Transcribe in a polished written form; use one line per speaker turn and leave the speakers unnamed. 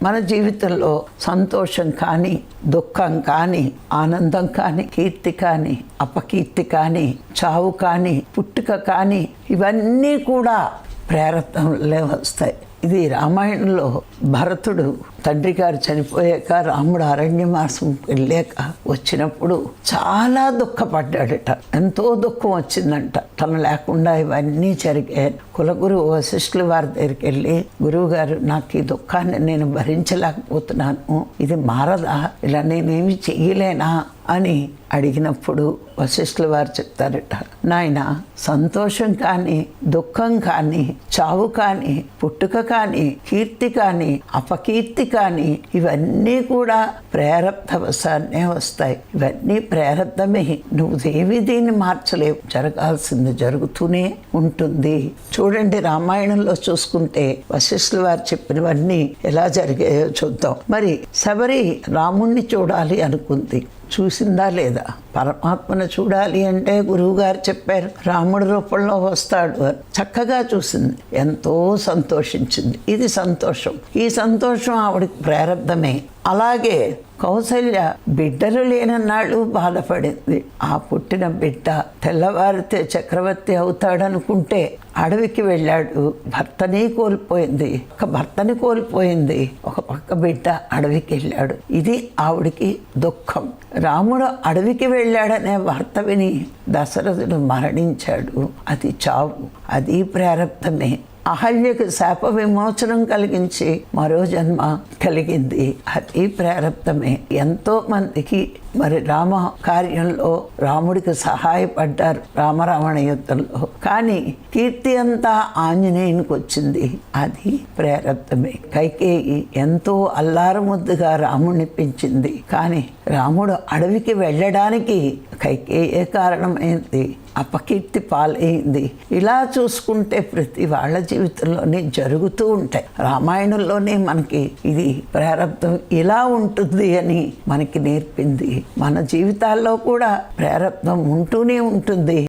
మన జీవితంలో సంతోషం కానీ, దుఃఖం కానీ, ఆనందం కానీ, కీర్తి కానీ, అపకీర్తి కానీ, చావు కానీ, పుట్టుక కానీ, ఇవన్నీ కూడా ప్రారంభంలో వస్తాయి. ఇది రామాయణంలో భరతుడు తండ్రి గారు చనిపోయాక రాముడు అరణ్యవాసం వెళ్ళాక వచ్చినప్పుడు చాలా దుఃఖపడ్డాడట. ఎంతో దుఃఖం వచ్చిందంట. తను లేకుండా ఇవన్నీ జరిగాయి. కులగురువు వశిష్ఠుల వారి దగ్గరికి వెళ్ళి, గురువు గారు, నాకు ఈ దుఃఖాన్ని నేను భరించలేకపోతున్నాను, ఇది మారదా, ఇలా నేనేమి చెయ్యలేనా అని అడిగినప్పుడు వశిష్ఠుల వారు చెప్తారట, నాయన, సంతోషం కానీ, దుఃఖం కానీ, చావు కానీ, పుట్టుక కానీ, కీర్తి కానీ, అపకీర్తి కానీ, ఇవన్నీ కూడా ప్రారబ్ధవశాన్నే వస్తాయి. ఇవన్నీ ప్రారబ్ధమే. నువ్వేవి దీన్ని మార్చలేవు. జరగాల్సింది జరుగుతూనే ఉంటుంది. చూడండి, రామాయణంలో చూసుకుంటే వశిష్ఠుల వారు చెప్పినవన్నీ ఎలా జరిగాయో చూద్దాం. మరి శబరి రాముణ్ణి చూడాలి అనుకుంది. చూసిందా లేదా? పరమాత్మను చూడాలి అంటే గురువుగారు చెప్పారు, రాముడి రూపంలో వస్తాడు అని. చక్కగా చూసింది, ఎంతో సంతోషించింది. ఇది సంతోషం. ఈ సంతోషం ఆవిడకి ప్రారంధమే. అలాగే కౌసల్య బిడ్డలు లేనన్నాళ్ళు బాధపడింది. ఆ పుట్టిన బిడ్డ తెల్లవారితే చక్రవర్తి అవుతాడనుకుంటే అడవికి వెళ్ళాడు. భర్తని కోల్పోయింది. ఒక భర్తని కోల్పోయింది, ఒక పక్క బిడ్డ అడవికి వెళ్ళాడు. ఇది ఆవిడికి దుఃఖం. రాముడు అడవికి వెళ్ళాడనే వార్త విని దశరథుడు మరణించాడు. అది చావు. అది ప్రారబ్ధమే. అహల్యకు శాప విమోచనం కలిగించి మరో జన్మ కలిగింది. అది ప్రారబ్ధమే. ఎంతో మందికి మరి రామ కార్యంలో రాముడికి సహాయపడ్డారు రామరావణ యుద్ధంలో. కానీ కీర్తి అంతా ఆంజనేయునికి వచ్చింది. అది ప్రారబ్ధమే. కైకేయి ఎంతో అల్లారముద్దుగా రాముడిని పెంచింది. కానీ రాముడు అడవికి వెళ్ళడానికి కైకేయే కారణమైంది. అపకీర్తి పాలైంది. ఇలా చూసుకుంటే ప్రతి వాళ్ళ జీవితంలోనే జరుగుతూ ఉంటాయి. రామాయణంలోనే మనకి ఇది ప్రారబ్ధం ఇలా ఉంటుంది అని మనకి నేర్పింది. మన జీవితాల్లో కూడా ప్రారబ్ధం ఉంటూనే ఉంటుంది.